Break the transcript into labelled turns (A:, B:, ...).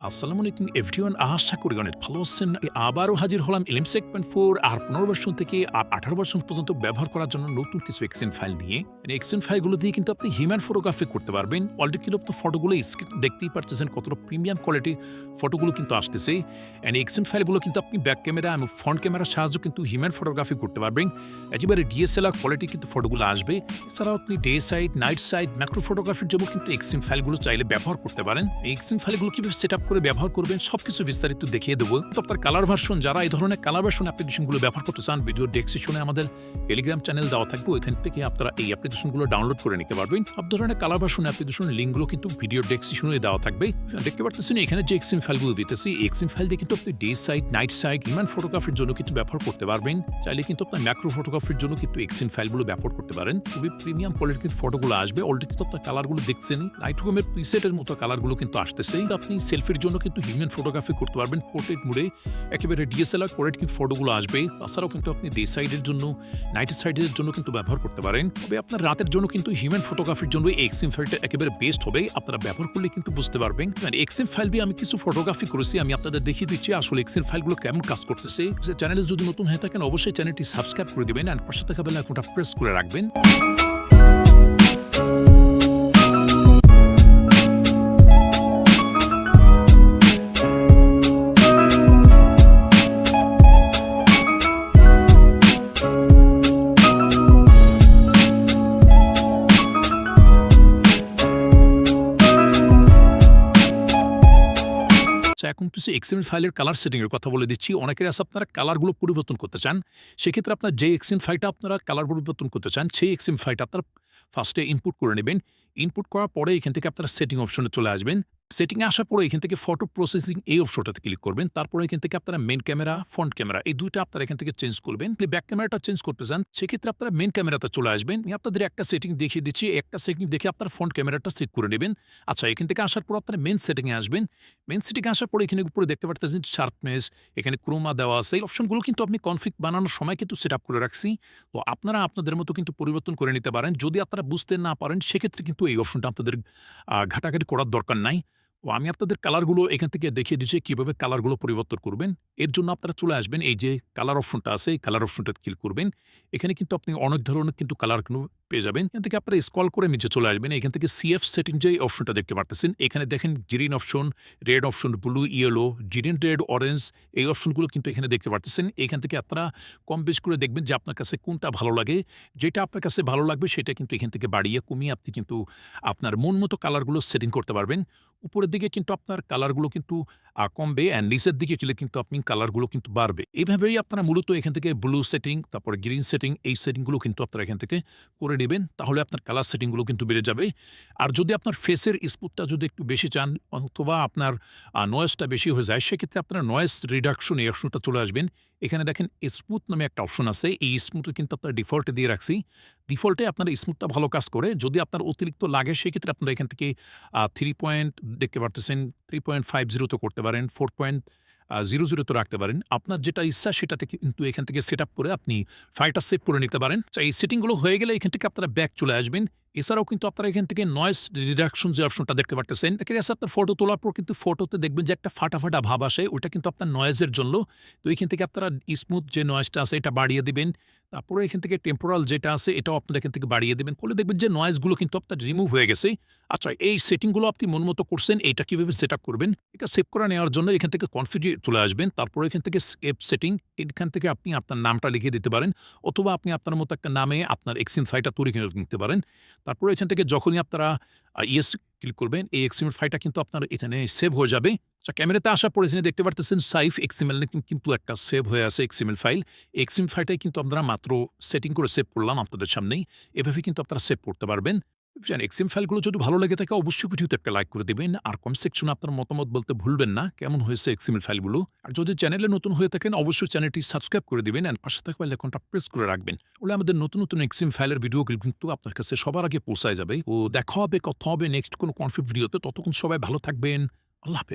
A: আসসালামু আলাইকুম এভরিওয়ান, আশা করি অনেক ভালো আছেন। আবারও হাজির হলাম এলিম সেগমেন্ট 4 আর 15 ভার্সন থেকে 18 ভার্সন পর্যন্ত ব্যবহার করার জন্য নতুন কিছু এক্সেন ফাইল নিয়ে। এক্সেন ফাইলগুলো দিয়ে কিন্তু আপনি হিউম্যান ফটোগ্রাফি করতে পারবেন। অলরেডি কিন্তু আপনি ফটোগুলো দেখতেই পারতেছেন কতটা প্রিমিয়াম কোয়ালিটি ফটোগুলো কিন্তু আসতেছে। এক্সেন ফাইলগুলো কিন্তু আপনি ব্যাক ক্যামেরা এবং ফ্রন্ট ক্যামেরার সাহায্যে কিন্তু হিউম্যান ফটোগ্রাফি করতে পারবেন। একেবারে ডিএসএলআর কোয়ালিটি কিন্তু ফটোগুলো আসবে। এছাড়াও আপনি day side, night side, macro ফটোগ্রাফির জন্য কিন্তু এক্সেন ফাইলগুলো চাইলে ব্যবহার করতে পারেন। এই এক্সেন ফাইলগুলো কিভাবে সেট আপ করে ব্যবহার করবেন সবকিছু বিস্তারিত দেখিয়ে দেবো। তো আপনার কালার ভার্সন, যারা এই ধরনের কালার ভার্সন অ্যাপ্লিকেশনগুলো ব্যবহার করতে চান, ভিডিও ডেসক্রিপশনে আমাদের টেলিগ্রাম চ্যানেল দেওয়া থাকবে, ওইখান থেকে আপনারা এই অ্যাপ্লিকেশনগুলো ডাউনলোড করে নিতে পারবেন। সব ধরনের কালার ভার্সন অ্যাপ্লিকেশনের লিঙ্কগুলো কিন্তু ভিডিও ডেসক্রিপশনে দেওয়া থাকবে। দেখতে পাচ্ছেন এখানে যে এক্সিম ফাইলগুলো দিতেছি, এক্সিম ফাইল দিয়ে কিন্তু আপনি day side, night side, human ফটোগ্রাফির জন্য কিন্তু ব্যবহার করতে পারবেন। চাইলে কিন্তু আপনার ম্যাক্রো ফটোগ্রাফির জন্য কিন্তু এক্সিম ফাইলগুলো ব্যবহার করতে পারেন। খুবই প্রিমিয়াম কোয়ালিটির কিন্তু ফটোগুলো আসবে। অলরেডি কিন্তু আপনার কালারগুলো দেখছেন, লাইটরুমের প্রিসেটের মতো কালারগুলো কিন্তু আসতেছে। আপনি সেলফির জন্য কিন্তু হিউম্যান ফটোগ্রাফি করতে পারবেন পোর্ট্রেট মোডে। একেবারে ডিএসএলআর কোয়ালিটি কিন্তু ফটোগুলো আসবে। তাছাড়াও কিন্তু আপনি ডে সাইডের জন্য, নাইট সাইডের জন্য কিন্তু ব্যবহার করতে পারেন। তবে আপনার রাতের জন্য কিন্তু হিউম্যান ফটোগ্রাফির জন্য এই এক্সিম ফাইলটা একেবারে বেস্ট হবে। আপনারা ব্যবহার করলে কিন্তু বুঝতে পারবেন। এক্সিম ফাইল দিয়ে আমি কিছু ফটোগ্রাফি করেছি, আমি আপনাদের দেখিয়ে দিচ্ছি আসলে এক্সিম ফাইলগুলো কেমন কাজ করতেছে। চ্যানেলে যদি নতুন হয়ে থাকেন অবশ্যই চ্যানেলটি সাবস্ক্রাইব করে দিবেন আর পাশে থাকা বেল আইকনটা প্রেস করে রাখবেন। এখন কিছু এক্সএমএল ফাইলের কালার সেটিং এর কথা বলে দিচ্ছি। অনেকের আছে আপনারা কালারগুলো পরিবর্তন করতে চান। সেক্ষেত্রে আপনার যে এক্সএমএল ফাইলটা আপনারা কালার পরিবর্তন করতে চান, সেই এক্সএমএল ফাইলটা আপনারা ফার্স্টে ইনপুট করে নেবেন। ইনপুট করার পরে এখান থেকে আপনারা সেটিং অপশনে চলে আসবেন। সেটিংয়ে আসার পরে এখান থেকে ফটো প্রসেসিং এই অপশনটাতে ক্লিক করবেন। তারপরে এখান থেকে আপনারা মেইন ক্যামেরা, ফ্রন্ট ক্যামেরা এই দুইটা আপনারা এখান থেকে চেঞ্জ করবেন। ব্যাক ক্যামেরাটা চেঞ্জ করতে চান, সেক্ষেত্রে আপনারা মেইন ক্যামেরাতে চলে আসবেন। আমি আপনাদের একটা সেটিং দেখিয়ে দিচ্ছি। একটা সেটিং দেখে আপনারা ফ্রন্ট ক্যামেরাটা সেট করে নেবেন। আচ্ছা, এখান থেকে আসার পর আপনারা মেইন সেটিংয়ে আসবেন। মেইন সেটিংয়ে আসার পরে এখানে উপরে দেখতে পারতেছেন শার্পনেস, এখানে ক্রোমা দেওয়া আছে। এই অপশনগুলো কিন্তু আপনি কনফিগ বানানোর সময় কিন্তু সেট আপ করে রাখছি। তো আপনারা আপনাদের মতো কিন্তু পরিবর্তন করে নিতে পারেন। যদি আপনারা বুঝতে না পারেন সেক্ষেত্রে কিন্তু এই অপশনটা আপনাদের ঘাটাঘাটি করার দরকার নাই। তো আমি আপনাদের কালারগুলো এখান থেকে দেখিয়ে দিচ্ছি কিভাবে কালারগুলো পরিবর্তন করবেন। এর জন্য আপনারা চলে আসবেন, এই যে কালার অপশনটা আছে, এই কালার অপশনটাতে ক্লিক করবেন। এখানে কিন্তু আপনি অনেক ধরনের কিন্তু কালার পেয়ে যাবেন। এখান থেকে আপনারা স্ক্রল করে নিচে চলে আসবেন। এখান থেকে সিএফ সেটিং যে অপশনটা দেখতে পারতেছেন, এখানে দেখেন green option, red option, blue, yellow, green, red, orange এই অপশনগুলো কিন্তু এখানে দেখতে পারতেছেন। এখান থেকে আপনারা কম বেশ করে দেখবেন যে আপনার কাছে কোনটা ভালো লাগে। যেটা আপনার কাছে ভালো লাগবে সেটা কিন্তু এখান থেকে বাড়িয়ে কমিয়ে আপনি কিন্তু আপনার মন মতো কালারগুলো সেটিং করতে পারবেন। উপরের দিকে কিন্তু আপনার কালারগুলো কিন্তু কমবে, অ্যান্ড নিচের দিকে গেলে কিন্তু আপনি কালারগুলো কিন্তু বাড়বে। এইভাবেই আপনারা মূলত এখান থেকে ব্লু সেটিং, তারপরে গ্রিন সেটিং, এই সেটিংগুলো কিন্তু আপনারা এখান থেকে করে নেবেন। তাহলে আপনার কালার সেটিংগুলো কিন্তু বেড়ে যাবে। আর যদি আপনার ফেসের স্মুথটা যদি একটু বেশি চান অথবা আপনার নয়েজটা বেশি হয়ে যায়, সেক্ষেত্রে আপনারা নয়েজ রিডাকশন এই অপশনটা চলে আসবেন। এখানে দেখেন স্মুথ নামে একটা অপশন আছে। এই স্মুথে কিন্তু আপনারা ডিফল্টে দিয়ে রাখছি। ডিফল্টে আপনার স্মুথটা ভালো কাজ করে। যদি আপনার অতিরিক্ত লাগে সেক্ষেত্রে আপনারা এখান থেকে 3 পয়েন্ট দেখতে পারতেছেন, 3.50 তো করতে পারেন, 4.00 তো রাখতে পারেন। আপনার যেটা ইচ্ছা সেটাতে কিন্তু এখান থেকে সেট আপ করে আপনি ফাইলটা সেভ করে নিতে পারেন। এই সেটিংগুলো হয়ে গেলে এখান থেকে আপনারা ব্যাক চলে আসবেন। এছাড়াও কিন্তু আপনারা এখান থেকে নয়েজ রিডাকশন যে অপশনটা দেখতে পারতেছেন, এখানে আছে আপনার ফটো তোলার পর কিন্তু ফটোতে দেখবেন যে একটা ফাটা ফাটা ভাব আসে, ওইটা কিন্তু আপনার নয়েজের জন্য। তো এখান থেকে আপনারা স্মুথ যে নয়েজটা আছে এটা বাড়িয়ে দিবেন। তারপরে এখান থেকে টেম্পোরাল যেটা আছে এটাও আপনারা এখান থেকে বাড়িয়ে দেবেন। করলে দেখবেন যে নয়েজগুলো কিন্তু আপনার রিমুভ হয়ে গেছে। আচ্ছা, এই সেটিংগুলো আপনি মন মতো করছেন, এইটা কিভাবে সেট আপ করবেন এটা সেভ করে নেওয়ার জন্য এখান থেকে কনফিগে চলে আসবেন। তারপরে এখান থেকে সেভ সেটিং, এখান থেকে আপনি আপনার নামটা লিখে দিতে পারেন, অথবা আপনি আপনার মতো একটা নামে আপনার এক্সিম ফাইলটা তৈরি করে নিতে পারেন। তারপরে এখান থেকে যখনই আপনারা ইয়েস ক্লিক করবেন, এই এক্সিমেল ফাইলটা কিন্তু আপনার এখানে সেভ হয়ে যাবে। আচ্ছা, ক্যামেরাতে আসার পরে এখানে দেখতে পারতেছেন সাইফ এক্সিমেল কিন্তু একটা সেভ হয়ে আছে এক্সিমেল ফাইল। এক্সিমেল ফাইলটাই কিন্তু আমরা মাত্র সেটিং করে সেভ করলাম আপনাদের সামনেই। এভাবে কিন্তু আপনারা সেভ করতে পারবেন। এক্সিম ফাইলগুলো যদি ভালো লেগে থাকে অবশ্যই ভিডিওতে একটা লাইক করে দেবেন, আর কমেন্ট সেকশনে আপনার মতামত বলতে ভুলবেন না কেমন হয়েছে এক্সিমেল ফাইলগুলো। আর যদি চ্যানেলে নতুন হয়ে থাকেন অবশ্যই চ্যানেলটি সাবস্ক্রাইব করে দিবেন, আর পাশে থাকা বেল আইকনটা প্রেস করে রাখবেন। বলে আমাদের নতুন নতুন এক্সিম ফাইলের ভিডিওগুলো কিন্তু আপনার কাছে সবার আগে পৌঁছায় যাবে। ও দেখা হবে, কথা হবে নেক্সট কোনো কনফিগ ভিডিওতে। ততক্ষণ সবাই ভালো থাকবেন। আল্লাহ হাফেজ।